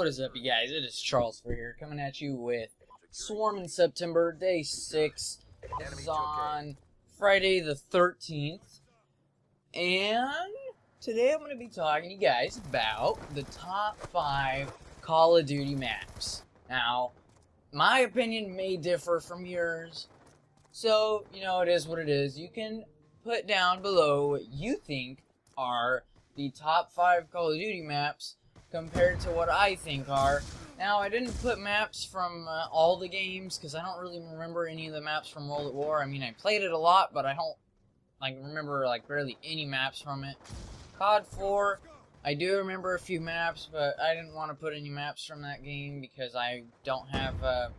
What is up, you guys? It is Charles for here, coming at you with Swarm in September, Day 6. This is on Friday the 13th. And today I'm going to be talking to you guys about the top 5 Call of Duty maps. Now, my opinion may differ from yours, so, it is what it is. You can put down below what you think are the top 5 Call of Duty maps compared to what I think are. Now, I didn't put maps from all the games, because I don't really remember any of the maps from World at War. I mean, I played it a lot, but I don't remember barely any maps from it. CoD 4, I do remember a few maps, but I didn't want to put any maps from that game because I don't have, I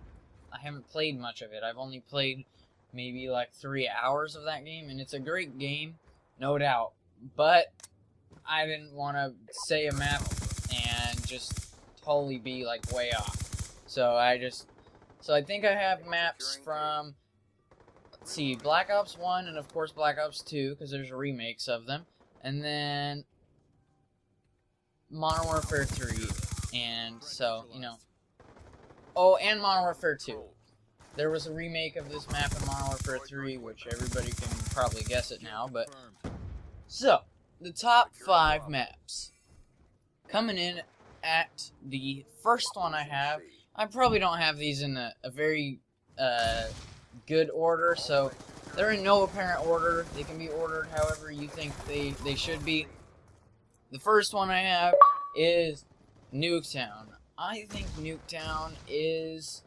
haven't played much of it. I've only played maybe 3 hours of that game, and it's a great game, no doubt. But I didn't want to say a map and just totally be way off. So I think I have maps from, let's see, Black Ops 1 and of course Black Ops 2, because there's remakes of them, and then Modern Warfare 3, and so, oh, and Modern Warfare 2. There was a remake of this map in Modern Warfare 3, which everybody can probably guess it now, but, so, the top 5 maps. Coming in at the first one I have, I probably don't have these in a very good order, so they're in no apparent order. They can be ordered however you think they should be. The first one I have is Nuketown. I think Nuketown is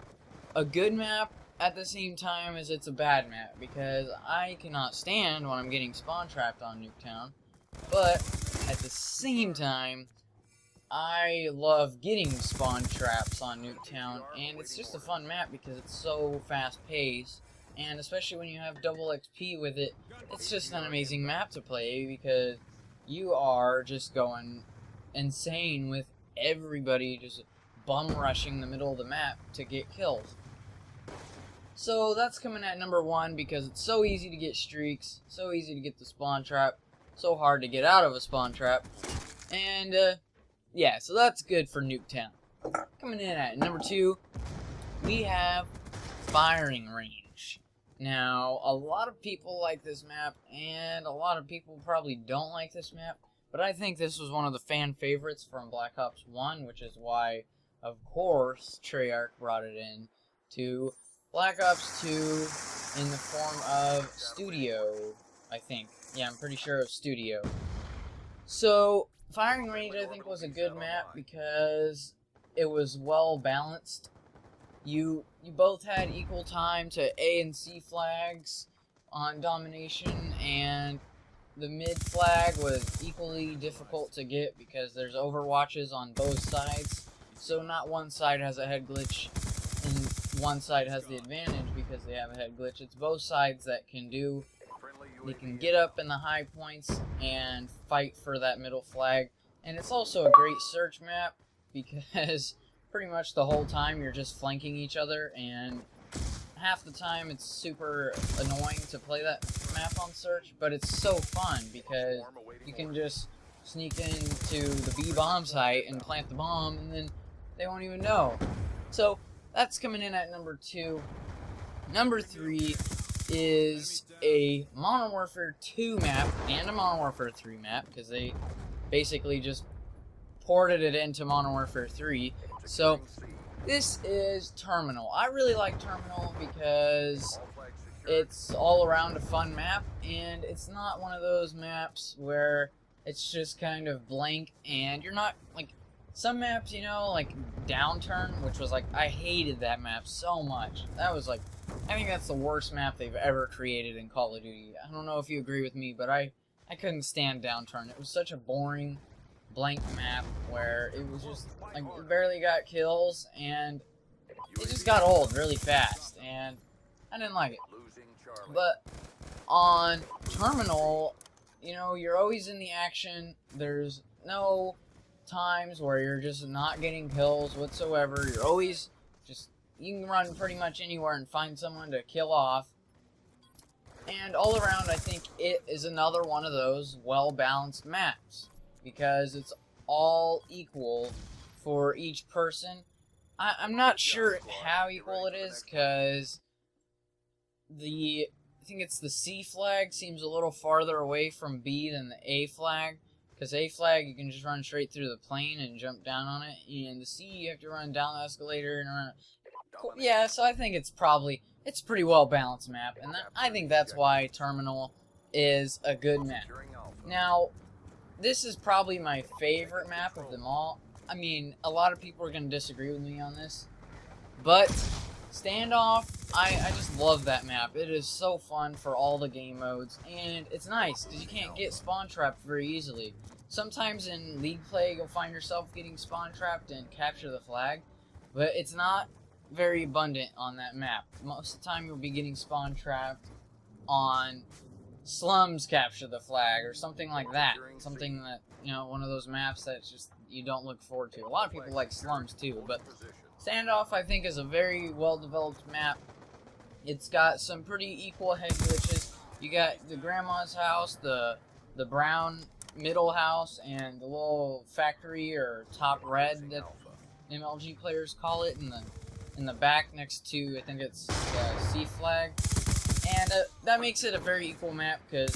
a good map at the same time as it's a bad map, because I cannot stand when I'm getting spawn trapped on Nuketown, but at the same time, I love getting spawn traps on Nuketown, and it's just a fun map because it's so fast-paced, and especially when you have double XP with it, it's just an amazing map to play because you are just going insane with everybody just bum-rushing the middle of the map to get kills. So that's coming at number 1 because it's so easy to get streaks, so easy to get the spawn trap, so hard to get out of a spawn trap, and yeah, so that's good for Nuketown. Coming in at number 2, we have Firing Range. Now, a lot of people like this map, and a lot of people probably don't like this map, but I think this was one of the fan favorites from Black Ops 1, which is why, of course, Treyarch brought it in to Black Ops 2 in the form of Studio, I think. Yeah, I'm pretty sure of Studio. So, Firing Range, I think, was a good map because it was well balanced. You both had equal time to A and C flags on domination, and the mid flag was equally difficult to get because there's overwatches on both sides. So not one side has a head glitch and one side has the advantage because they have a head glitch. It's both sides that can do. They can get up in the high points and fight for that middle flag. And it's also a great search map because pretty much the whole time you're just flanking each other, and half the time it's super annoying to play that map on search, but it's so fun because you can just sneak into the B bomb site and plant the bomb and then they won't even know. So that's coming in at number 2. Number 3 is a Modern Warfare 2 map and a Modern Warfare 3 map, because they basically just ported it into Modern Warfare 3. So this is Terminal. I really like Terminal because it's all around a fun map, and it's not one of those maps where it's just kind of blank and you're not some maps, like Downturn, which was I hated that map so much. That was I think that's the worst map they've ever created in Call of Duty. I don't know if you agree with me, but I couldn't stand Downturn. It was such a boring, blank map where it was just, you barely got kills, and it just got old really fast, and I didn't like it. But on Terminal, you're always in the action. There's no times where you're just not getting kills whatsoever. You're always you can run pretty much anywhere and find someone to kill off. And all around, I think it is another one of those well-balanced maps because it's all equal for each person. I'm not sure how equal it is, because I think it's the C flag seems a little farther away from B than the A flag. Because A flag, you can just run straight through the plane and jump down on it. And the C, you have to run down the escalator and run. Cool. Yeah, so I think it's a pretty well balanced map. And I think that's why Terminal is a good map. Now, this is probably my favorite map of them all. I mean, a lot of people are going to disagree with me on this. But Standoff, I just love that map. It is so fun for all the game modes. And it's nice, because you can't get spawn trapped very easily. Sometimes in League play, you'll find yourself getting spawn trapped and capture the flag. But it's not very abundant on that map. Most of the time, you'll be getting spawn trapped on Slums capture the flag or something like that. Something that, you know, one of those maps that just you don't look forward to. A lot of people like Slums too, but Standoff I think is a very well developed map. It's got some pretty equal head glitches. You got the grandma's house, the brown middle house, and the little factory or top red that MLG players call it in the back next to, I think it's the C flag. And that makes it a very equal map, because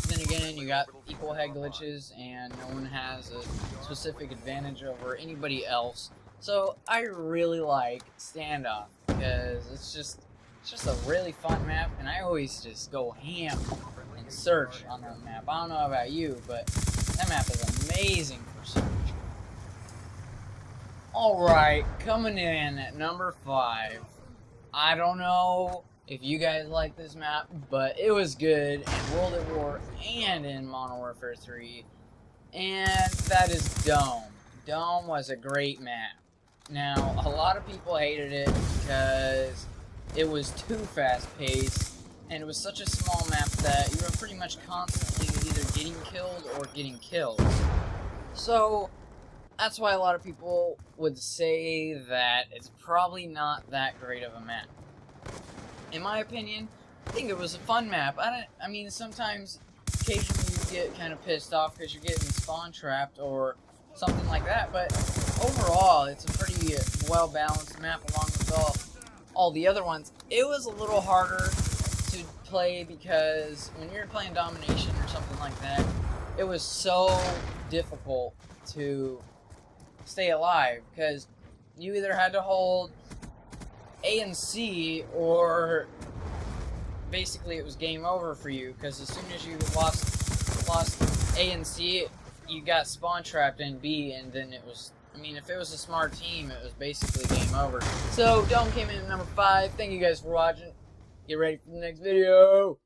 then again, you got equal head glitches, and no one has a specific advantage over anybody else. So I really like Standoff, because it's just a really fun map, and I always just go ham and search on that map. I don't know about you, but that map is amazing for search. Alright, coming in at number 5. I don't know if you guys like this map, but it was good in World at War and in Modern Warfare 3. And that is Dome. Dome was a great map. Now, a lot of people hated it because it was too fast-paced, and it was such a small map that you were pretty much constantly either getting killed or getting killed. So that's why a lot of people would say that it's probably not that great of a map. In my opinion, I think it was a fun map. I mean, sometimes, occasionally you get kind of pissed off because you're getting spawn trapped or something like that, but overall, it's a pretty well-balanced map along with all the other ones. It was a little harder to play because when you're playing Domination or something like that, it was so difficult to stay alive, because you either had to hold A and C, or basically it was game over for you, because as soon as you lost A and C, you got spawn trapped in B, and then it was, I mean, if it was a smart team, it was basically game over. So Dome came in at number 5. Thank you guys for watching. Get ready for the next video.